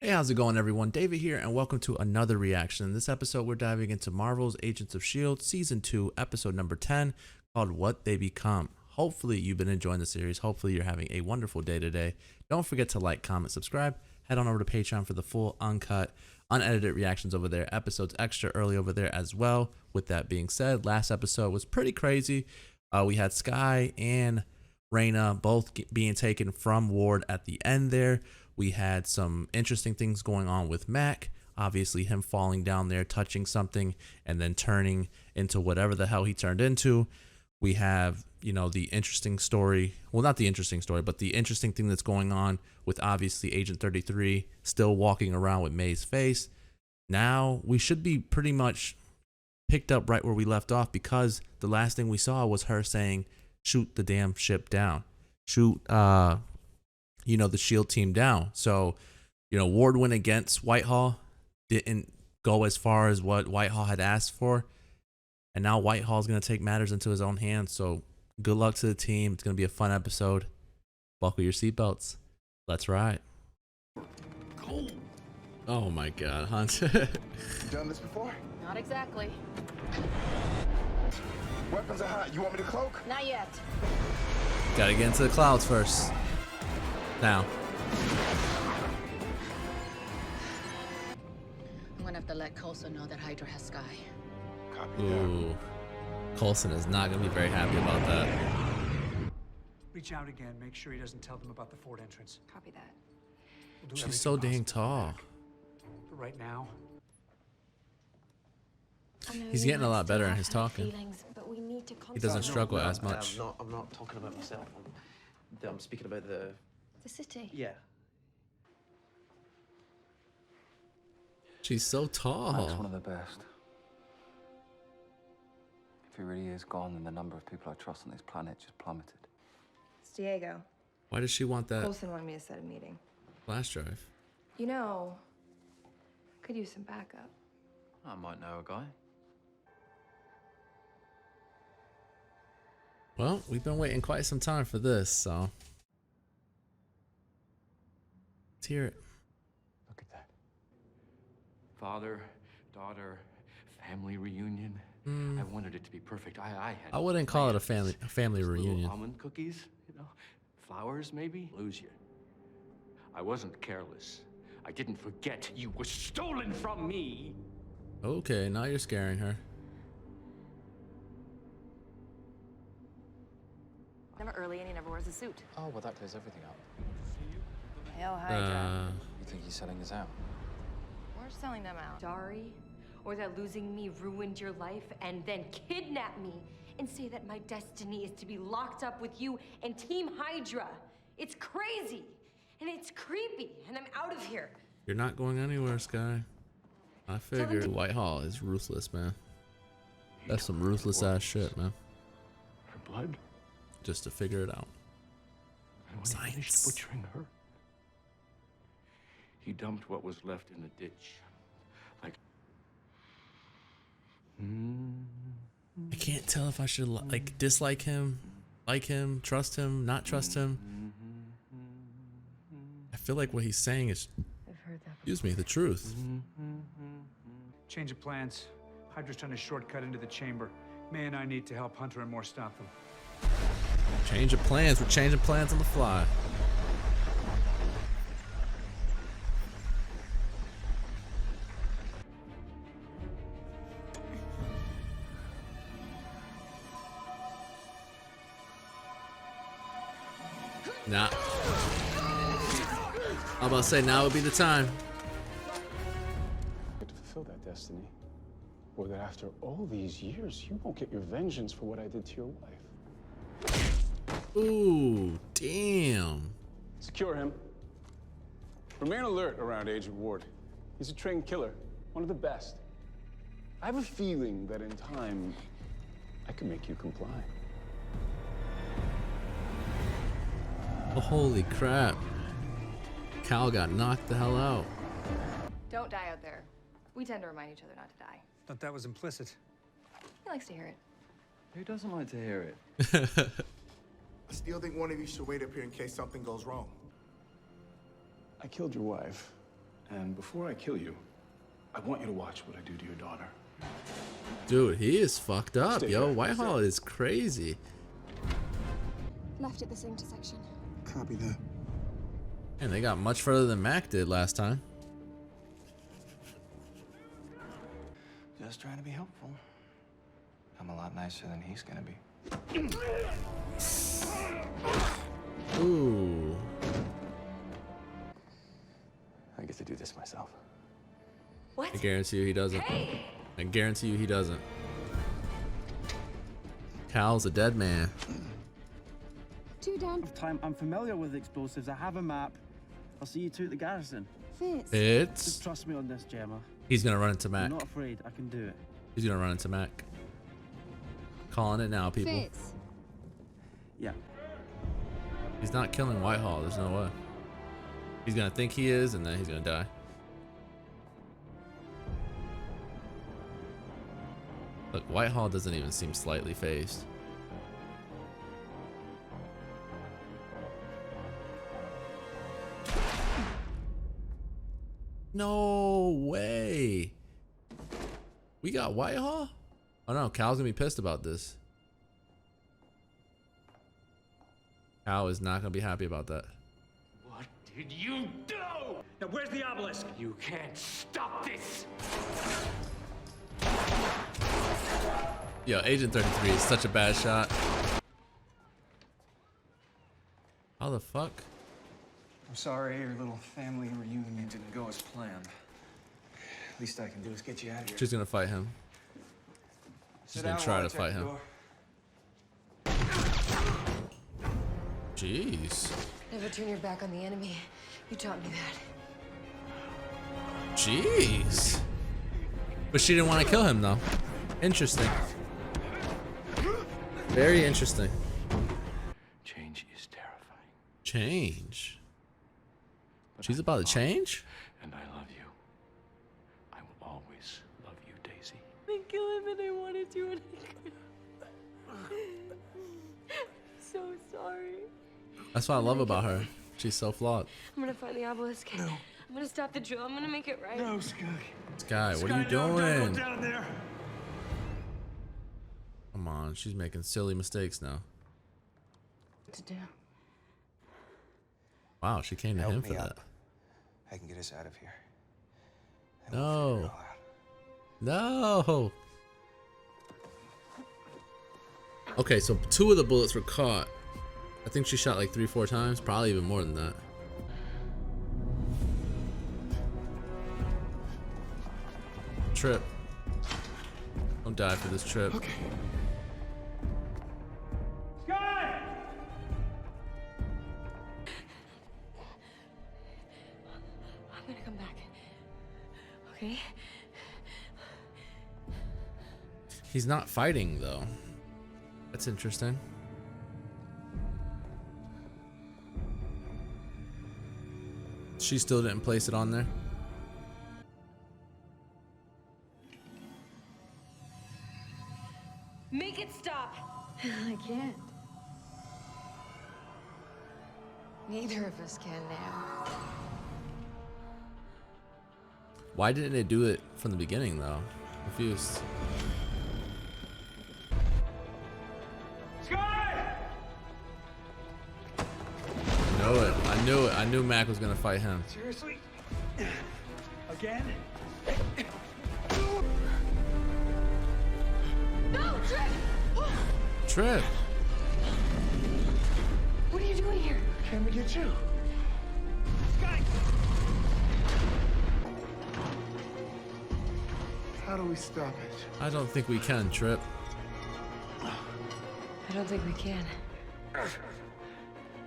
Hey, how's it going, everyone? David here, and welcome to another reaction. In this episode, we're diving into Marvel's Agents of S.H.I.E.L.D. Season 2, Episode number 10, called What They Become. Hopefully, you've been enjoying the series. Hopefully, you're having a wonderful day today. Don't forget to like, comment, subscribe. Head on over to Patreon for the full, uncut, unedited reactions over there. Episodes extra early over there as well. With that being said, last episode was pretty crazy. We had Sky and Raina both being taken from Ward at the end there. We had some interesting things going on with Mac. Obviously, him falling down there, touching something, and then turning into whatever the hell he turned into. We have, the interesting story. Well, not the interesting story, but the interesting thing that's going on with obviously Agent 33 still walking around with May's face. Now, we should be pretty much picked up right where we left off, because the last thing we saw was her saying, shoot the damn ship down. Shoot, the S.H.I.E.L.D. team down. So, Ward went against Whitehall, didn't go as far as what Whitehall had asked for. And now Whitehall's going to take matters into his own hands. So good luck to the team. It's going to be a fun episode. Buckle your seatbelts. Let's ride. Cool. Oh my God, Hunt. You done this before? Not exactly. Weapons are hot. You want me to cloak? Not yet. Gotta get into the clouds first. Now. I'm gonna have to let Coulson know that Hydra has Sky. Copy that. Ooh. Coulson is not going to be very happy about that. Reach out again. Make sure he doesn't tell them about the fort entrance. Copy that. We'll do She's so everything dang possible tall. back. But right now, He's getting a lot better in his talking. He doesn't struggle as No, much. I'm not talking about myself. I'm speaking about the city. yeah. She's so That's tall. one of the best. If he really is gone, then the number of people I trust on this planet just plummeted. It's Diego. Why does she want that Coulson wanted me to set a meeting. flash drive? Could use some backup. I might know a guy. Well, we've been waiting quite some time for this, so let's hear it. look at that. Father, daughter, family reunion. I wanted it to be perfect. I had. I wouldn't call it a plans. family Just little reunion. almond cookies, flowers maybe. Lose you. I wasn't careless. I didn't forget you were stolen from me. Okay, now you're scaring her. Never early and he never wears a suit. Oh, well, that clears everything up. Hell, Hydra. You think he's selling us out? We're selling them out. Sorry, or that losing me ruined your life, and then kidnap me and say that my destiny is to be locked up with you and Team Hydra. It's crazy and it's creepy, and I'm out of here. You're not going anywhere, Sky. I figured Whitehall is ruthless, man. That's some ruthless ass shit, man. Her blood. Just to figure it out. And when he finished butchering her, he dumped what was left in the ditch. Like. I can't tell if I should dislike him, like him, trust him, not trust him. I feel like what he's saying is, I've heard that. excuse me, the truth. Change of plans. Hydra's trying to shortcut into the chamber. May and I need to help Hunter and more stop them. Change of plans. We're changing plans on the fly. Nah. I'm about to say now would be the time. To fulfill that destiny, or that after all these years, you won't get your vengeance for what I did to your wife. Ooh, damn. Secure him. Remain alert around Agent Ward. He's a trained killer, one of the best. I have a feeling that in time, I can make you comply. Oh, holy crap. Cal got knocked the hell out. Don't die out there. We tend to remind each other not to die. Thought that was implicit. He likes to hear it. Who doesn't like to hear it? I still think one of you should wait up here in case something goes wrong. I killed your wife. And before I kill you, I want you to watch what I do to your daughter. Dude, he is fucked up, Stay yo. back. Whitehall is crazy. Left at this intersection. Copy that. And they got much further than Mac did last time. Just trying to be helpful. I'm a lot nicer than he's gonna be. Ooh. I get to do this myself. What? I guarantee you he doesn't. Hey! I guarantee you he doesn't. Cal's a dead man. 2 down. Time. I'm familiar with explosives. I have a map. I'll see you two at the garrison. Fitz. It's. Just trust me on this, Gemma. He's gonna run into I'm Mac. not afraid. I can do it. He's gonna run into Mac. Calling it now, people. Fitz. Yeah. He's not killing Whitehall. There's no way. He's gonna think he is, and then he's gonna die. Look, Whitehall doesn't even seem slightly phased. No way. We got Whitehall? Oh no, Cal's gonna be pissed about this. Cal is not gonna be happy about that. What did you do? Now, where's the obelisk? You can't stop this! Yo, Agent 33 is such a bad shot. How the fuck? I'm sorry your little family reunion didn't go as planned. Least I can do is get you out of here. She's gonna fight him. She's gonna try to fight him. Jeez. Never turn your back on the enemy. You taught me that. Jeez. But she didn't want to kill him though. Interesting. Very interesting. Change is terrifying. Change. But She's I about to love change? And I love you. I will always love you, Daisy. I kill him and I wanted to and I couldn't. So sorry. That's what I love about her. She's so flawed. I'm gonna find the obelisk. No. I'm gonna stop the drill. I'm gonna make it right. No, Sky. Sky, what are you Sky, no, don't doing? go down there. Come on, she's making silly mistakes now. What to do? Wow, she came to him for that. I can get us out of here. No. No. Okay, so 2 of the bullets were caught. I think she shot like 3-4 times, probably even more than that. Trip. Don't die for this trip. Okay. Sky! I'm gonna come back. Okay? He's not fighting though. That's interesting. She still didn't place it on there. Make it stop! I can't. Neither of us can now. Why didn't they do it from the beginning though? Confused. Sky! I knew it. I knew it. I knew Mac was gonna fight him. Seriously? Again? No, Trip! Trip. What are you doing here? Can we get you? Sky! How do we stop it? I don't think we can, Trip. I don't think we can.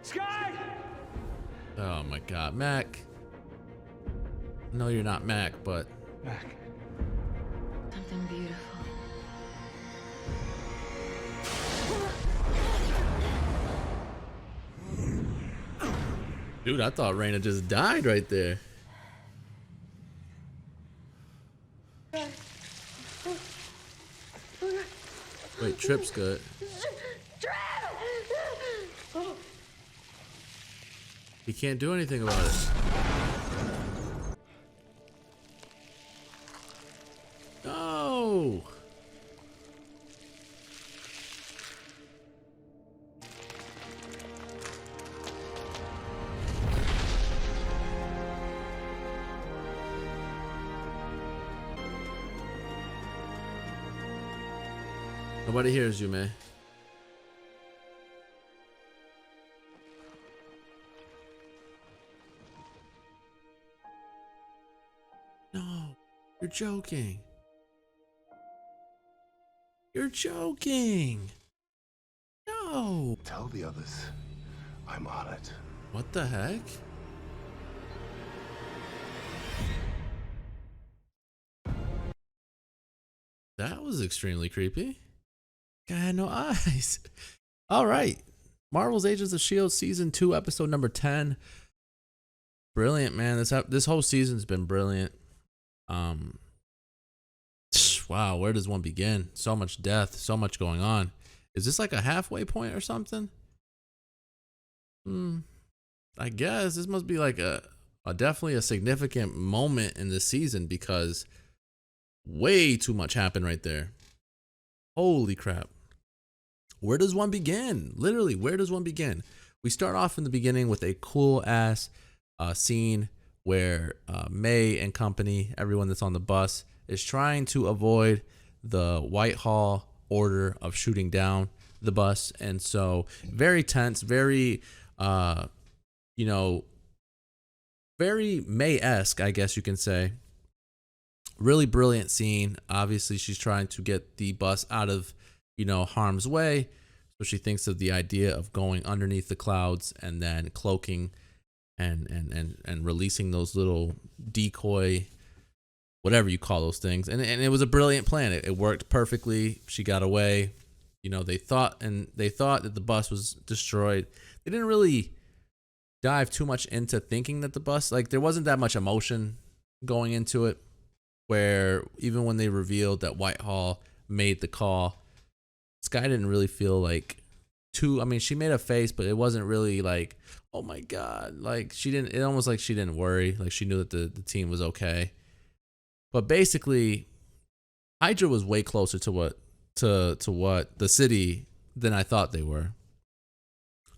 Sky! Oh my god, Mac. No, you're not Mac, but Mac. Something beautiful. dude, I thought Raina just died right there. Wait, Trip's good. He can't do anything about it. No. Nobody hears you, man. No, you're joking. You're joking. No. Tell the others I'm on it. What the heck? That was extremely creepy. Guy had no eyes. All right. Marvel's Agents of S.H.I.E.L.D. Season 2, Episode number 10. Brilliant, man. This whole season's been brilliant. Wow, where does one begin? So much death, so much going on. Is this like a halfway point or something? I guess this must be like a definitely a significant moment in this season, because way too much happened right there. Holy crap. Where does one begin? Literally, where does one begin? We start off in the beginning with a cool ass scene where May and company, everyone that's on the bus, is trying to avoid the Whitehall order of shooting down the bus. And so very tense, very, you know, very May-esque, I guess you can say. Really brilliant scene. Obviously, she's trying to get the bus out of, you know, harm's way. So she thinks of the idea of going underneath the clouds and then cloaking and releasing those little decoy, whatever you call those things. And it was a brilliant plan. It worked perfectly. She got away. You know, they thought that the bus was destroyed. They didn't really dive too much into thinking that the bus, like, there wasn't that much emotion going into it, where even when they revealed that Whitehall made the call, Sky didn't really feel like too, I mean, she made a face, but it wasn't really like, oh my God, like she didn't, it almost like she didn't worry, like she knew that the team was okay. But basically, Hydra was way closer to what the city than I thought they were.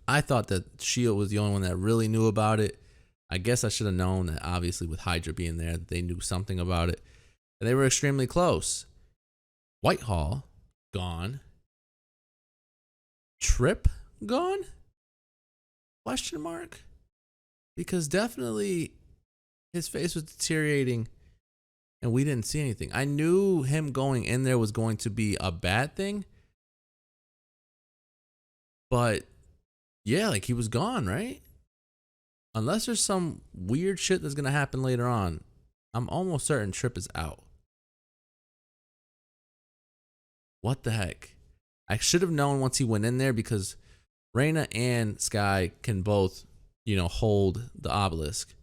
I thought that S.H.I.E.L.D. was the only one that really knew about it. I guess I should have known that, obviously, with Hydra being there, they knew something about it. And they were extremely close. Whitehall, gone. Trip, gone? Question mark? Because definitely his face was deteriorating and we didn't see anything. I knew him going in there was going to be a bad thing. But yeah, like he was gone, right? Unless there's some weird shit that's going to happen later on, I'm almost certain Trip is out. What the heck? I should have known once he went in there, because Raina and Sky can both, you know, hold the obelisk.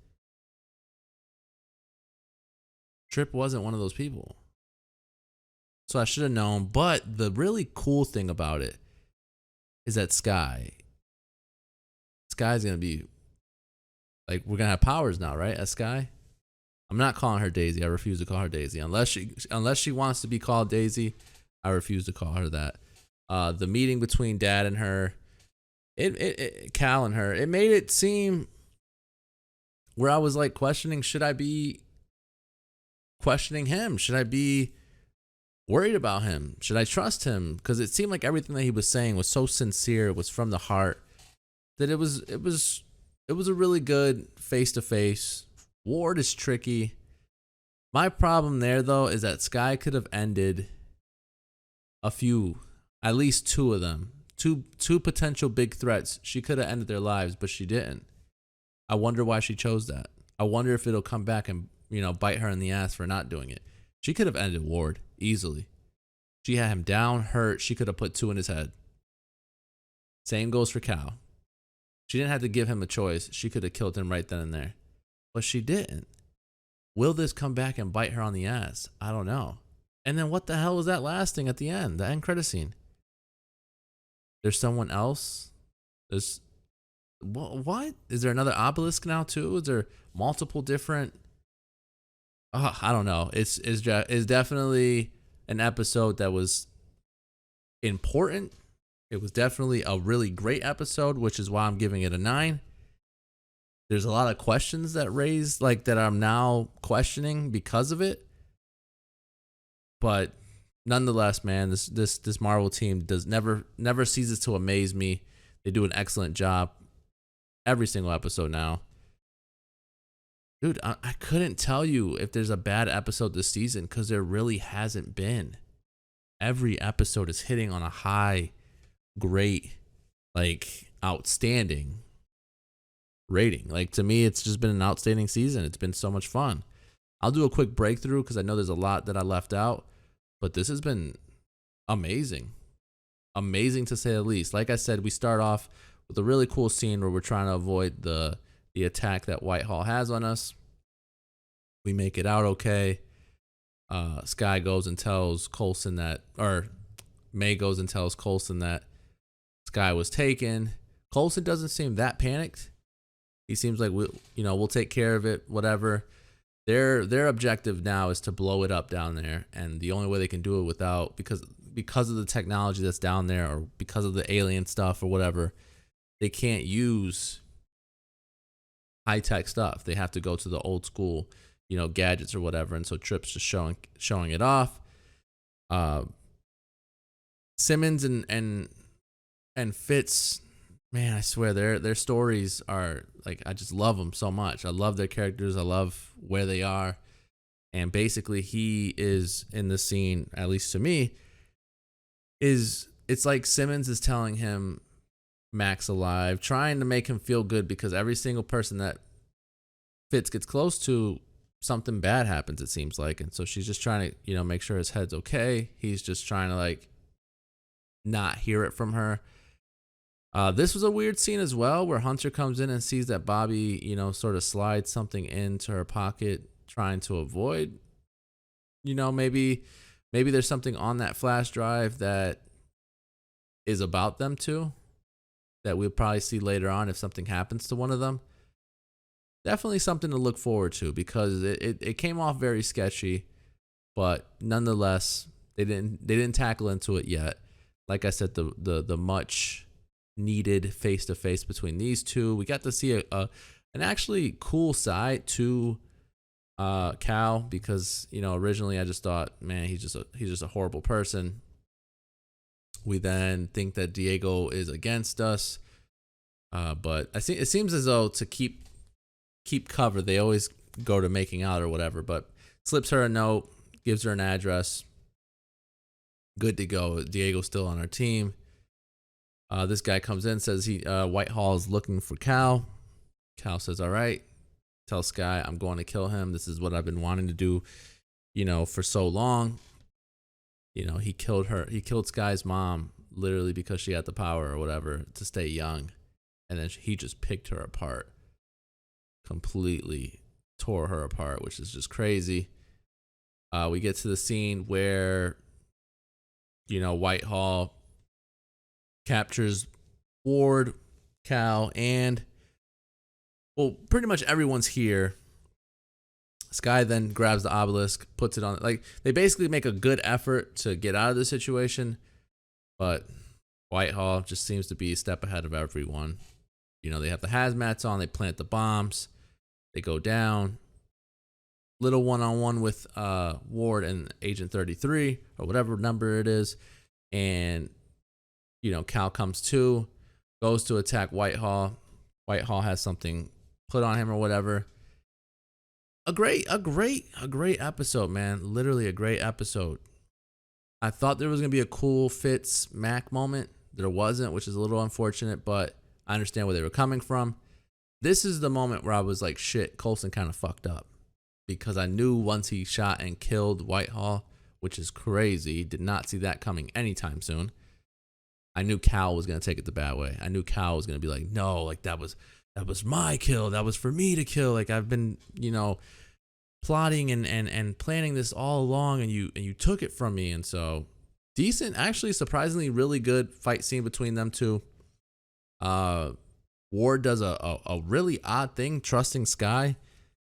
Trip wasn't one of those people. So I should have known. But the really cool thing about it is that Sky's going to be, like, we're going to have powers now, right? As Sky. I'm not calling her Daisy. I refuse to call her Daisy. Unless she wants to be called Daisy, I refuse to call her that. The meeting between Dad and her, Cal and her, it made it seem where I was like questioning, should I be questioning him? Should I be worried about him? Should I trust him? Because it seemed like everything that he was saying was so sincere, it was from the heart, that it was a really good face-to-face. Ward is tricky. My problem there, though, is that Sky could have ended a few, at least two of them. Two potential big threats. She could have ended their lives, but she didn't. I wonder why she chose that. I wonder if it'll come back and, you know, bite her in the ass for not doing it. She could have ended Ward easily. She had him down, hurt. She could have put two in his head. Same goes for Cal. She didn't have to give him a choice. She could have killed him right then and there. But she didn't. Will this come back and bite her on the ass? I don't know. And then what the hell was that last thing at the end? The end credit scene. There's someone else? There's... What? Is there another obelisk now too? Is there multiple different I don't know. It's definitely an episode that was important. It was definitely a really great episode, which is why I'm giving it a 9. There's a lot of questions that that I'm now questioning because of it. But nonetheless, man, this Marvel team never ceases to amaze me. They do an excellent job every single episode now. Dude, I couldn't tell you if there's a bad episode this season because there really hasn't been. Every episode is hitting on a high, great, like outstanding rating. Like to me, it's just been an outstanding season. It's been so much fun. I'll do a quick breakthrough because I know there's a lot that I left out, but this has been amazing. Amazing to say the least. Like I said, we start off with a really cool scene where we're trying to avoid the attack that Whitehall has on us. We make it out okay. Sky goes and tells Coulson that, or May goes and tells Coulson that Sky was taken. Coulson doesn't seem that panicked. He seems like we'll take care of it, whatever. Their objective now is to blow it up down there, and the only way they can do it because of the technology that's down there, or because of the alien stuff or whatever, they can't use high-tech stuff. They have to go to the old school, gadgets or whatever. And so Trip's just showing it off. Simmons and Fitz, man, I swear their stories are like, I just love them so much. I love their characters. I love where they are. And basically he is in the scene, at least to me, it's like Simmons is telling him Mac's alive, trying to make him feel good because every single person that Fitz gets close to, something bad happens, it seems like. And so she's just trying to, make sure his head's okay. He's just trying to like not hear it from her. This was a weird scene as well, where Hunter comes in and sees that Bobby, sort of slides something into her pocket, trying to avoid, maybe there's something on that flash drive that is about them two that we'll probably see later on if something happens to one of them. Definitely something to look forward to because it came off very sketchy, but nonetheless, they didn't tackle into it yet. Like I said, the much needed face-to-face between these two. We got to see an actually cool side to Cal because originally I just thought, man, he's just a horrible person. We then think that Diego is against us, but I think it seems as though to keep cover, they always go to making out or whatever. But slips her a note, gives her an address. Good to go. Diego's still on our team. This guy comes in, says Whitehall is looking for Cal. Cal says, all right. Tell Sky I'm going to kill him. This is what I've been wanting to do, for so long. He killed her. He killed Sky's mom literally because she had the power or whatever to stay young. And then he just picked her apart. Completely tore her apart, which is just crazy. We get to the scene where, Whitehall captures Ward, Cal, and pretty much everyone's here. Sky then grabs the obelisk, puts it on. Like, they basically make a good effort to get out of the situation, but Whitehall just seems to be a step ahead of everyone. They have the hazmats on, they plant the bombs, they go down. Little one-on-one with Ward and Agent 33, or whatever number it is, and, Cal comes to, goes to attack Whitehall. Whitehall has something put on him or whatever. A great episode, man. Literally a great episode. I thought there was going to be a cool Fitz Mac moment. There wasn't, which is a little unfortunate, but I understand where they were coming from. This is the moment where I was like, shit, Coulson kind of fucked up. Because I knew once he shot and killed Whitehall, which is crazy, did not see that coming anytime soon. I knew Cal was going to take it the bad way. I knew Cal was going to be like, no, like that was my kill. That was for me to kill. Like I've been, plotting and planning this all along, and you took it from me. And so decent, actually surprisingly really good fight scene between them two. Ward does a really odd thing, trusting Sky,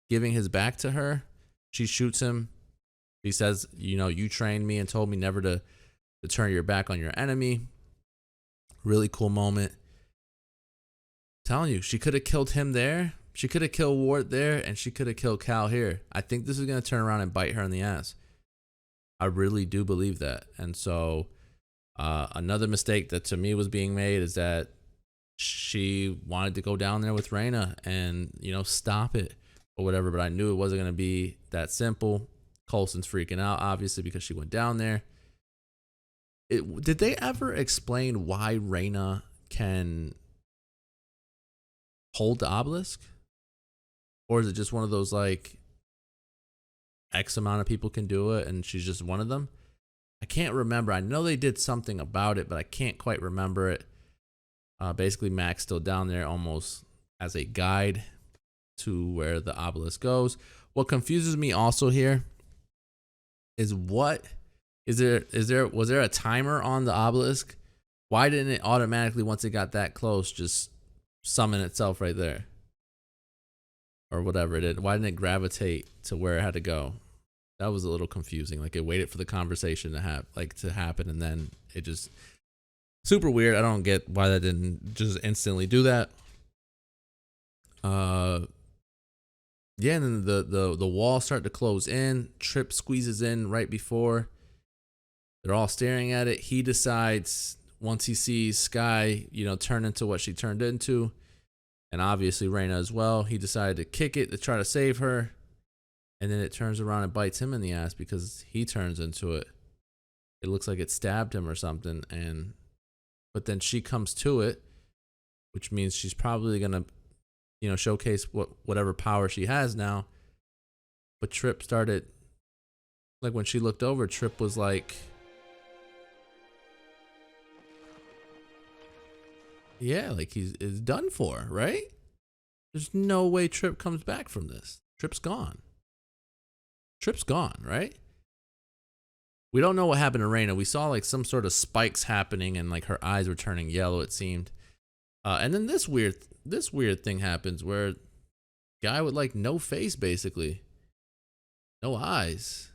giving his back to her. She shoots him. He says, you know, you trained me and told me never to turn your back on your enemy. Really cool moment. Telling you, she could have killed him there. She could have killed Ward there, and she could have killed Cal here. I think this is going to turn around and bite her in the ass. I really do believe that. And so another mistake that to me was being made is that she wanted to go down there with Raina and, you know, stop it or whatever. But I knew it wasn't going to be that simple. Coulson's freaking out, obviously, because she went down there. Did they ever explain why Raina can hold the obelisk? Or is it just one of those, like, X amount of people can do it and she's just one of them? I can't remember. I know they did something about it, but I can't quite remember it. Basically, Mac's still down there almost as a guide to where the obelisk goes. What confuses me also here is was there a timer on the obelisk? Why didn't it automatically, once it got that close, just summon itself right there? Or whatever it did. Why didn't it gravitate to where it had to go? That was a little confusing. Like, it waited for the conversation to happen, and then it just super weird. I don't get why that didn't just instantly do that. Yeah, and then the walls start to close in. Trip squeezes in right before. They're all staring at it. He decides, once he sees Sky, you know, turn into what she turned into, and obviously Raina as well, he decided to kick it to try to save her. And then it turns around and bites him in the ass because he turns into it. It looks like it stabbed him or something. But then she comes to it, which means she's probably going to, you know, showcase whatever power she has now. But Trip started, like, when she looked over, Trip was like, yeah, like he's done for, right? There's no way Trip comes back from this. Trip's gone. Trip's gone, right? We don't know what happened to Raina. We saw like some sort of spikes happening and like her eyes were turning yellow, it seemed. And then this weird thing happens where guy with like no face, basically. No eyes.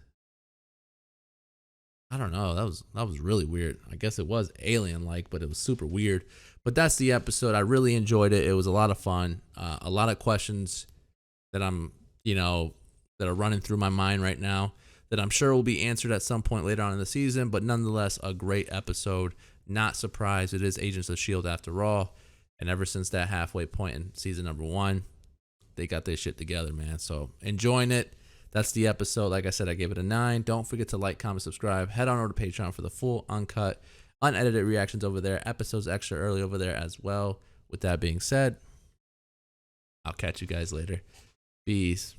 I don't know. That was really weird. I guess it was alien-like, but it was super weird. But that's the episode. I really enjoyed it. It was a lot of fun. A lot of questions that I'm, you know, that are running through my mind right now that I'm sure will be answered at some point later on in the season. But nonetheless, a great episode. Not surprised. It is Agents of S.H.I.E.L.D. after all. And ever since that halfway point in season number 1, they got their shit together, man. So enjoying it. That's the episode. Like I said, I gave it a 9. Don't forget to like, comment, subscribe. Head on over to Patreon for the full, uncut, unedited reactions over there. Episodes extra early over there as well. With that being said, I'll catch you guys later. Peace.